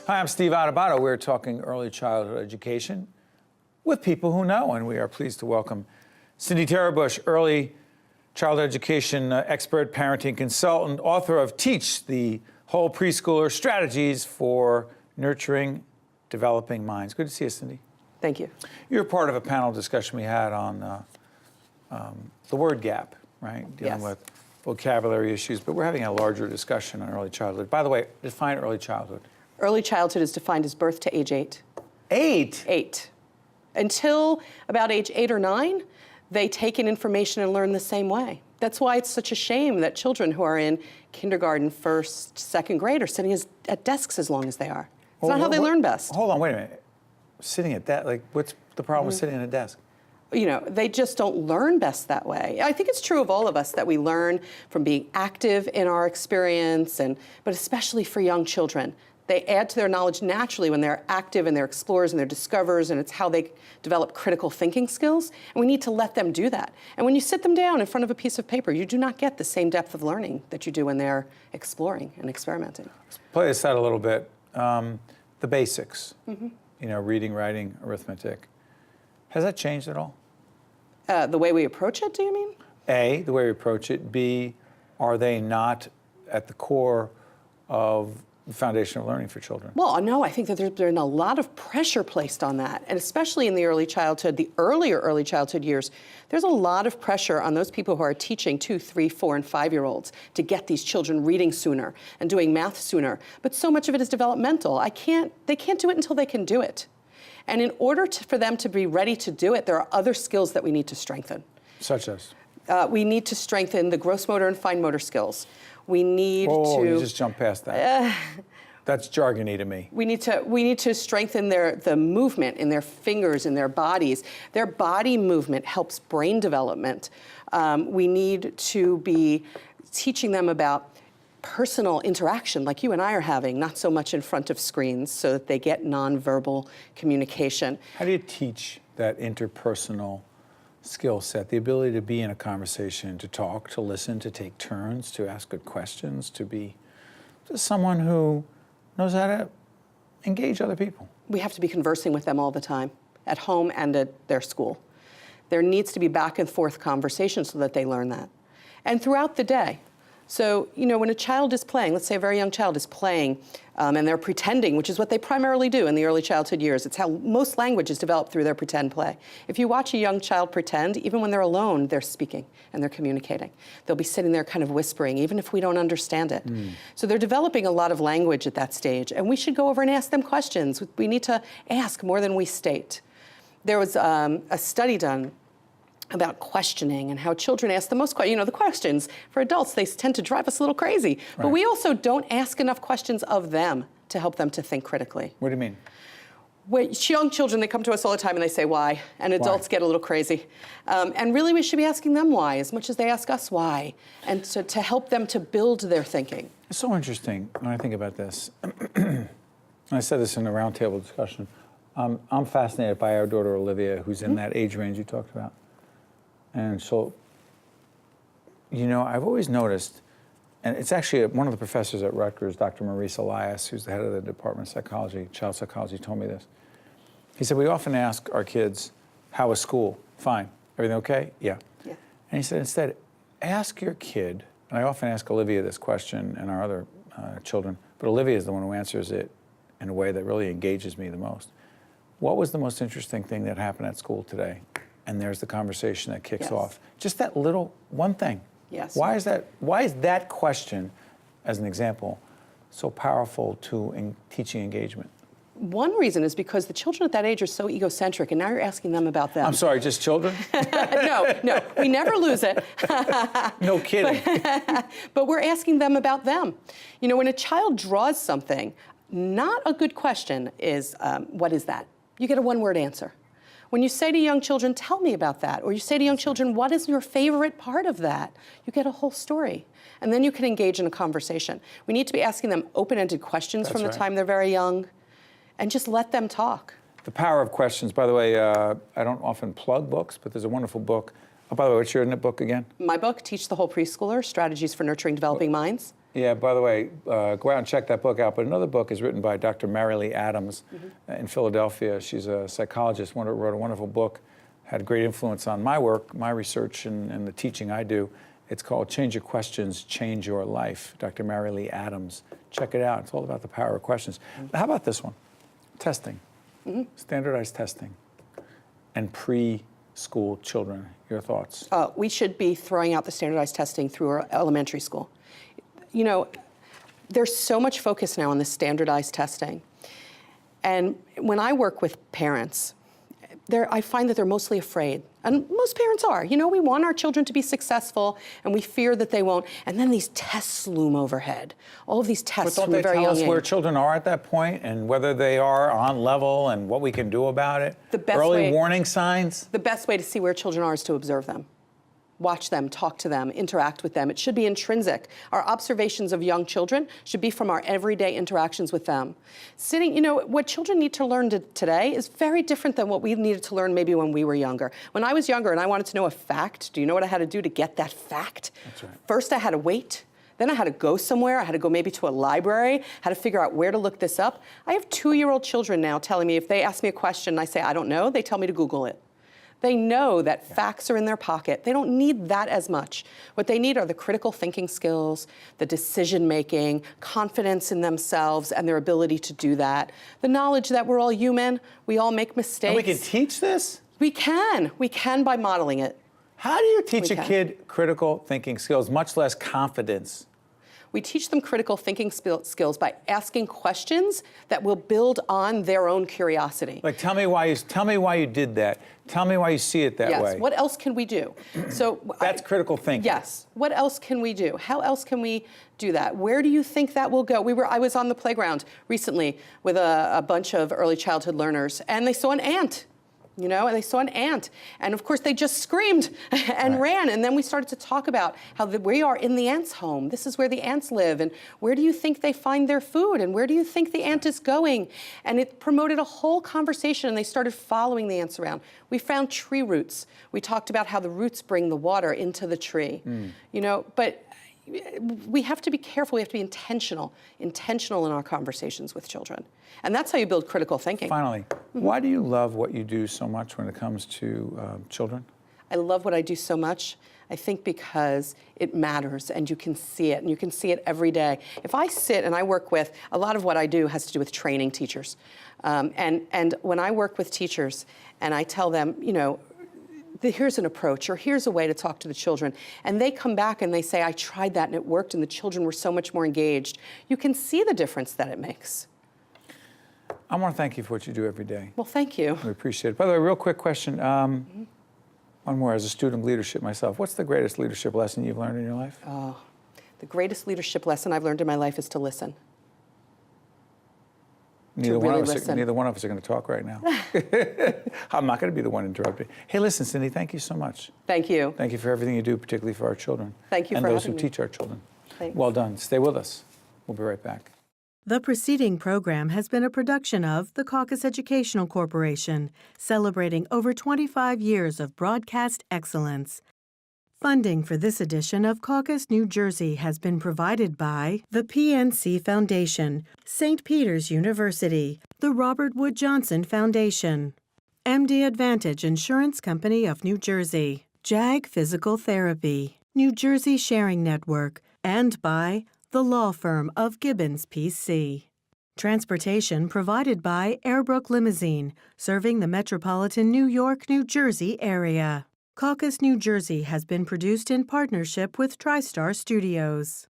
Hi, I'm Steve Adubato. We're talking early childhood education with people who know, and we are pleased to welcome Cindy Terebush, early childhood education expert, parenting consultant, author of Teach, the Whole Preschooler Strategies for Nurturing Developing Minds. Good to see you, Cindy. Thank you. You're part of a panel discussion we had on the word gap, right? Dealing with vocabulary issues, but we're having a larger discussion on early childhood. By the way, define early childhood. Early childhood is defined as birth to age 8. 8? 8. Until about age 8 or 9, they take in information and learn the same way. That's why it's such a shame that children who are in kindergarten, first, second grade are sitting at desks as long as they are. It's not how they learn best. Hold on, wait a minute. Sitting at that, like, what's the problem with sitting at a desk? You know, they just don't learn best that way. I think it's true of all of us that we learn from being active in our experience, but especially for young children. They add to their knowledge naturally when they're active and they're explorers and they're discoverers, and it's how they develop critical thinking skills. And we need to let them do that. And when you sit them down in front of a piece of paper, you do not get the same depth of learning that you do when they're exploring and experimenting. Let's play this out a little bit. The basics, you know, reading, writing, arithmetic. Has that changed at all? The way we approach it, do you mean? A, the way we approach it. B, are they not at the core of the foundation of learning for children? Well, no, I think that there's been a lot of pressure placed on that, and especially in the early childhood, the early childhood years, there's a lot of pressure on those people who are teaching 2, 3, 4, and 5-year-olds to get these children reading sooner and doing math sooner. But so much of it is developmental. They can't do it until they can do it. And in order for them to be ready to do it, there are other skills that we need to strengthen. Such as? We need to strengthen the gross motor and fine motor skills. We need to... you just jumped past that. That's jargony to me. We need to strengthen the movement in their fingers, in their bodies. Their body movement helps brain development. We need to be teaching them about personal interaction like you and I are having, not so much in front of screens, so that they get nonverbal communication. How do you teach that interpersonal skill set, the ability to be in a conversation, to talk, to listen, to take turns, to ask good questions, to be just someone who knows how to engage other people? We have to be conversing with them all the time, at home and at their school. There needs to be back and forth conversation so that they learn that. And throughout the day. So, you know, when a child is playing, let's say a very young child is playing, and they're pretending, which is what they primarily do in the early childhood years. It's how most language is developed, through their pretend play. If you watch a young child pretend, even when they're alone, they're speaking and they're communicating. They'll be sitting there kind of whispering, even if we don't understand it. So they're developing a lot of language at that stage, and we should go over and ask them questions. We need to ask more than we state. There was a study done about questioning and how children ask the most questions. You know, the questions for adults, they tend to drive us a little crazy. Right. But we also don't ask enough questions of them to help them to think critically. What do you mean? When young children, they come to us all the time and they say why, and adults get a little crazy. And really we should be asking them why as much as they ask us why, and to help them to build their thinking. It's so interesting when I think about this. I said this in a roundtable discussion. I'm fascinated by our daughter Olivia, who's in that age range you talked about. And so, you know, I've always noticed, and it's actually one of the professors at Rutgers, Dr. Maurice Elias, who's the head of the Department of Psychology, Child Psychology, told me this. He said, we often ask our kids, how was school? Fine. Everything okay? Yeah. And he said, instead, ask your kid, and I often ask Olivia this question and our other children, but Olivia is the one who answers it in a way that really engages me the most. What was the most interesting thing that happened at school today? And there's the conversation that kicks off. Just that little one thing. Yes. Why is that question, as an example, so powerful to teaching engagement? One reason is because the children at that age are so egocentric, and now you're asking them about them. I'm sorry, just children? No, we never lose it. No kidding. But we're asking them about them. You know, when a child draws something, not a good question is, what is that? You get a one-word answer. When you say to young children, tell me about that, or you say to young children, what is your favorite part of that? You get a whole story. And then you can engage in a conversation. We need to be asking them open-ended questions from the time they're very young, and just let them talk. The power of questions. By the way, I don't often plug books, but there's a wonderful book. Oh, by the way, what's your book again? My book, Teach the Whole Preschooler, Strategies for Nurturing Developing Minds. Yeah, by the way, go out and check that book out. But another book is written by Dr. Mary Lee Adams in Philadelphia. She's a psychologist, wrote a wonderful book, had great influence on my work, my research, and the teaching I do. It's called Change Your Questions, Change Your Life, Dr. Mary Lee Adams. Check it out. It's all about the power of questions. How about this one? Testing, standardized testing, and preschool children. Your thoughts? We should be throwing out the standardized testing through our elementary school. You know, there's so much focus now on the standardized testing. And when I work with parents, I find that they're mostly afraid. And most parents are. You know, we want our children to be successful, and we fear that they won't. And then these tests loom overhead. All of these tests But from a very young age. don't they tell us where children are at that point and whether they are on level and what we can do about it? Early warning signs? The best way to see where children are is to observe them. Watch them, talk to them, interact with them. It should be intrinsic. Our observations of young children should be from our everyday interactions with them. You know, what children need to learn today is very different than what we needed to learn maybe when we were younger. When I was younger and I wanted to know a fact, do you know what I had to do to get that fact? That's right. First, I had to wait. Then I had to go somewhere. I had to go maybe to a library, had to figure out where to look this up. I have 2-year-old children now telling me if they ask me a question and I say, I don't know, they tell me to Google it. They know that facts are in their pocket. They don't need that as much. What they need are the critical thinking skills, the decision making, confidence in themselves and their ability to do that. The knowledge that we're all human, we all make mistakes. And we can teach this? We can by modeling it. How do you teach a kid critical thinking skills, much less confidence? We teach them critical thinking skills by asking questions that will build on their own curiosity. Like, tell me why you did that. Tell me why you see it that way. Yes. What else can we do? So that's critical thinking. Yes. What else can we do? How else can we do that? Where do you think that will go? I was on the playground recently with a bunch of early childhood learners, and they saw an ant. You know, and they saw an ant. And of course, they just screamed and ran. And then we started to talk about how we are in the ant's home. This is where the ants live. And where do you think they find their food? And where do you think the ant is going? And it promoted a whole conversation, and they started following the ants around. We found tree roots. We talked about how the roots bring the water into the tree. You know, but we have to be careful. We have to be intentional in our conversations with children. And that's how you build critical thinking. Finally, why do you love what you do so much when it comes to children? I love what I do so much. I think because it matters and you can see it, and you can see it every day. If I sit and I work with, a lot of what I do has to do with training teachers. And when I work with teachers and I tell them, you know, here's an approach, or here's a way to talk to the children, and they come back and they say, I tried that and it worked, and the children were so much more engaged, you can see the difference that it makes. I want to thank you for what you do every day. Well, thank you. We appreciate it. By the way, real quick question. One more, as a student of leadership myself, what's the greatest leadership lesson you've learned in your life? Oh, the greatest leadership lesson I've learned in my life is to listen. Neither one of us are going to talk right now. I'm not going to be the one interrupting. Hey, listen, Cindy, thank you so much. Thank you. Thank you for everything you do, particularly for our children. Thank you for having me. And those who teach our children. Thanks. Well done. Stay with us. We'll be right back. The preceding program has been a production of the Caucus Educational Corporation, celebrating over 25 years of broadcast excellence. Funding for this edition of Caucus New Jersey has been provided by the PNC Foundation, St. Peter's University, the Robert Wood Johnson Foundation, MD Advantage Insurance Company of New Jersey, JAG Physical Therapy, New Jersey Sharing Network, and by the law firm of Gibbons PC. Transportation provided by Airbrook Limousine, serving the metropolitan New York, New Jersey area. Caucus New Jersey has been produced in partnership with TriStar Studios.